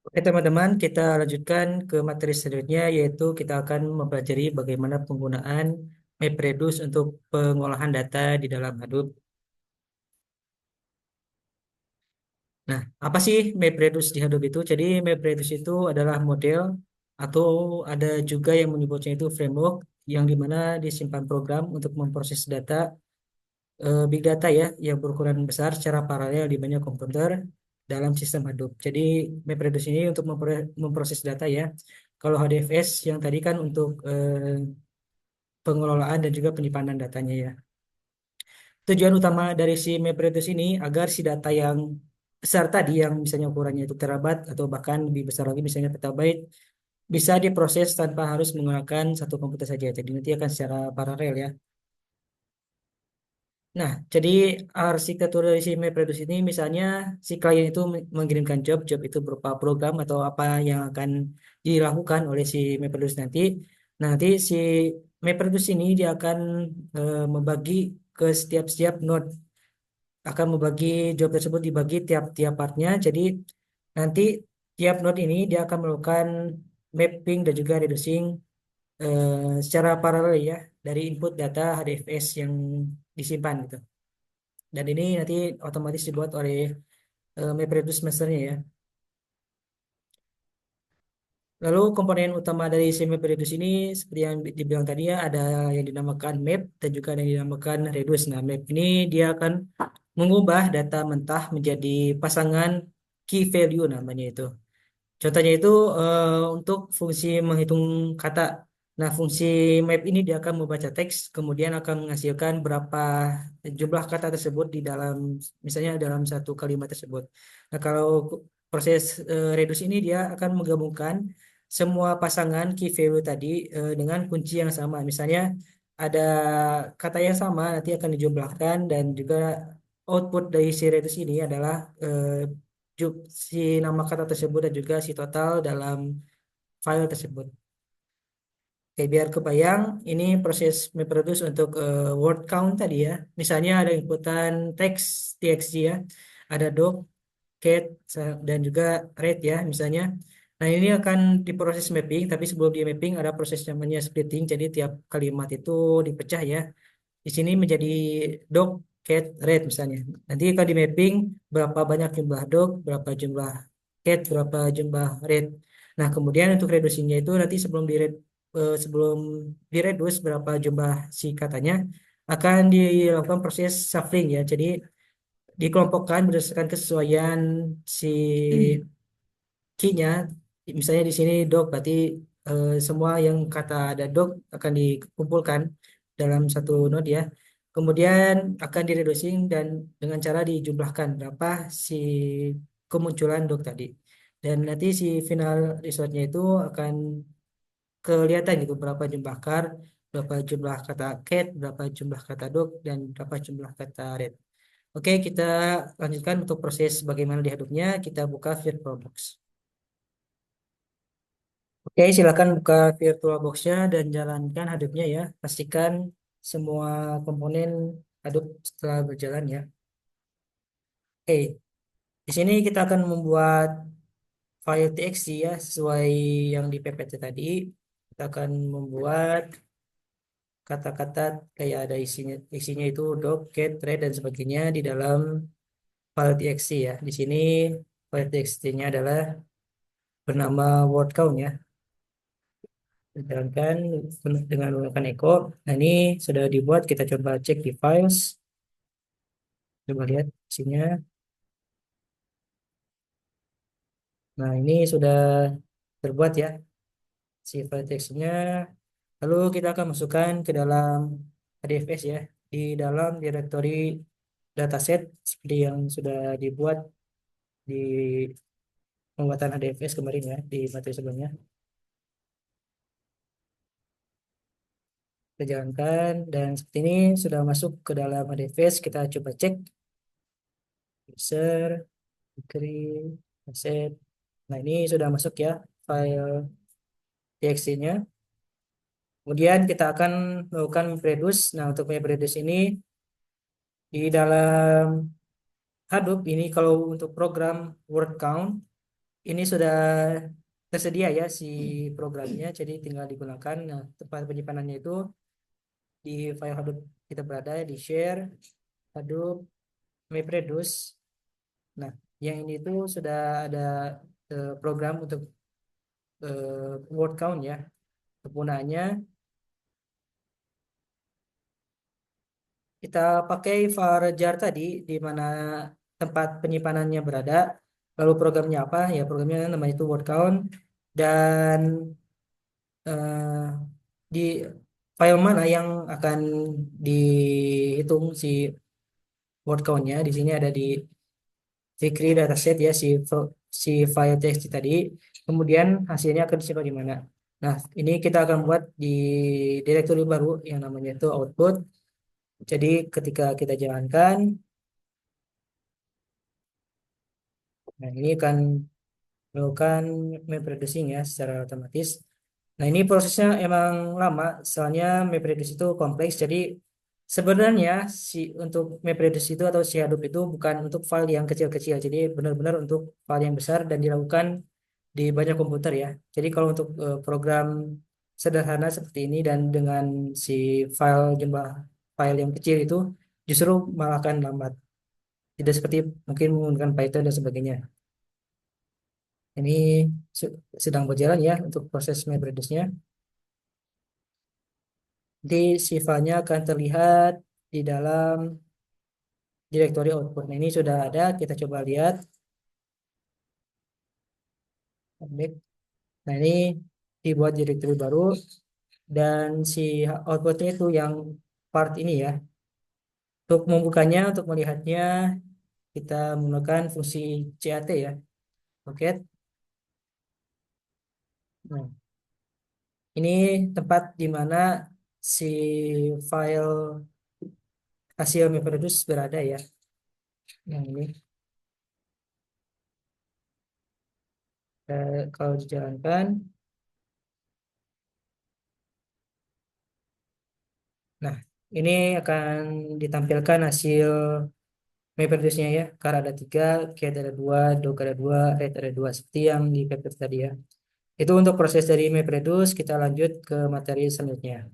Oke teman-teman, kita lanjutkan ke materi selanjutnya yaitu kita akan mempelajari bagaimana penggunaan MapReduce untuk pengolahan data di dalam Hadoop. Nah, apa sih MapReduce di Hadoop itu? Jadi MapReduce itu adalah model atau ada juga yang menyebutnya itu framework yang dimana disimpan program untuk memproses data big data ya yang berukuran besar secara paralel di banyak komputer dalam sistem Hadoop. Jadi MapReduce ini untuk memproses data ya. Kalau HDFS yang tadi kan untuk pengelolaan dan juga penyimpanan datanya ya. Tujuan utama dari si MapReduce ini agar si data yang besar tadi yang misalnya ukurannya itu terabyte atau bahkan lebih besar lagi misalnya petabyte bisa diproses tanpa harus menggunakan satu komputer saja. Jadi nanti akan secara paralel ya. Nah, jadi arsitektur dari si MapReduce ini misalnya si klien itu mengirimkan job itu berupa program atau apa yang akan dilakukan oleh si MapReduce nanti. Nanti si MapReduce ini dia akan membagi ke setiap node, akan membagi job tersebut dibagi tiap-tiap partnya. Jadi nanti tiap node ini dia akan melakukan mapping dan juga reducing secara paralel ya dari input data HDFS yang disimpan gitu. Dan ini nanti otomatis dibuat oleh MapReduce masternya ya. Lalu komponen utama dari si MapReduce ini seperti yang dibilang tadi ya ada yang dinamakan map dan juga ada yang dinamakan reduce. Nah, map ini dia akan mengubah data mentah menjadi pasangan key value namanya itu. Contohnya itu untuk fungsi menghitung kata. Nah, fungsi map ini dia akan membaca teks, kemudian akan menghasilkan berapa jumlah kata tersebut di dalam, misalnya dalam satu kalimat tersebut. Nah, kalau proses reduce ini dia akan menggabungkan semua pasangan key value tadi dengan kunci yang sama. Misalnya ada kata yang sama nanti akan dijumlahkan dan juga output dari si reduce ini adalah si nama kata tersebut dan juga si total dalam file tersebut. Oke, biar kebayang, ini proses MapReduce untuk word count tadi ya. Misalnya ada inputan teks txt ya, ada doc, cat, dan juga rate ya misalnya. Nah ini akan diproses mapping, tapi sebelum di mapping ada proses namanya splitting. Jadi tiap kalimat itu dipecah ya. Di sini menjadi doc, cat, rate misalnya. Nanti akan di mapping berapa banyak jumlah doc, berapa jumlah cat, berapa jumlah rate. Nah, kemudian untuk reducingnya itu nanti sebelum direduce berapa jumlah si katanya akan dilakukan proses shuffling ya. Jadi dikelompokkan berdasarkan kesesuaian si key-nya. Misalnya di sini dog berarti semua yang kata ada dog akan dikumpulkan dalam satu node ya. Kemudian akan direducing dan dengan cara dijumlahkan berapa si kemunculan dog tadi. Dan nanti si final resultnya itu akan kelihatan gitu berapa jumlah car, berapa jumlah kata cat, berapa jumlah kata dog, dan berapa jumlah kata red. Oke, kita lanjutkan untuk proses bagaimana dihadupnya. Kita buka VirtualBox. Oke, silakan buka VirtualBox-nya dan jalankan Hadoop-nya ya. Pastikan semua komponen Hadoop setelah berjalan ya. Oke, di sini kita akan membuat file txt ya sesuai yang di PPT tadi. Kita akan membuat kata-kata kayak ada isinya itu doc, get, thread dan sebagainya di dalam file txt ya. Di sini file txt-nya adalah bernama word count ya. Jalankan dengan menggunakan echo. Nah, ini sudah dibuat. Kita coba cek di files. Coba lihat isinya. Nah, ini sudah terbuat ya si file teksnya. Lalu kita akan masukkan ke dalam HDFS ya. Di dalam directory dataset seperti yang sudah dibuat di pembuatan HDFS kemarin ya di materi sebelumnya. Kita jalankan dan seperti ini sudah masuk ke dalam HDFS. Kita coba cek user, create, asset. Nah, ini sudah masuk ya file txt-nya. Kemudian kita akan melakukan MapReduce. Nah, untuk MapReduce ini di dalam Hadoop ini kalau untuk program word count ini sudah tersedia ya si programnya, jadi tinggal digunakan. Nah, tempat penyimpanannya itu di file Hadoop kita berada di share Hadoop MapReduce. Nah, yang ini tuh sudah ada program untuk word count ya. Kegunaannya kita pakai var jar tadi di mana tempat penyimpanannya berada. Lalu programnya apa? Ya programnya namanya itu word count dan eh, di file mana yang akan dihitung si word count-nya. Di sini ada di Fikri dataset ya si file txt tadi. Kemudian hasilnya akan disimpan di mana. Nah, ini kita akan buat di direktori baru yang namanya itu output. Jadi ketika kita jalankan, nah ini akan melakukan map-reducing ya secara otomatis. Nah, ini prosesnya emang lama, soalnya MapReduce itu kompleks. Jadi sebenarnya untuk MapReduce itu atau si Hadoop itu bukan untuk file yang kecil-kecil. Jadi benar-benar untuk file yang besar dan dilakukan di banyak komputer ya. Jadi kalau untuk program sederhana seperti ini dan dengan si jumlah file yang kecil itu justru malah akan lambat. Tidak seperti mungkin menggunakan Python dan sebagainya. Ini sedang berjalan ya untuk proses MapReduce-nya. Jadi sifanya akan terlihat di dalam direktori output. Nah, ini sudah ada, kita coba lihat. Baik. Nah, ini dibuat direktori baru dan si outputnya itu yang part ini ya. Untuk membukanya, untuk melihatnya, kita menggunakan fungsi CAT ya. Oke. Nah, ini tempat di mana si file hasil MapReduce berada ya. Yang ini. Kalau dijalankan, nah, ini akan ditampilkan hasil MapReduce-nya ya. Car ada tiga, Cat ada dua, Dog ada dua, Red ada dua, seperti yang di paper tadi ya. Itu untuk proses dari MapReduce, kita lanjut ke materi selanjutnya.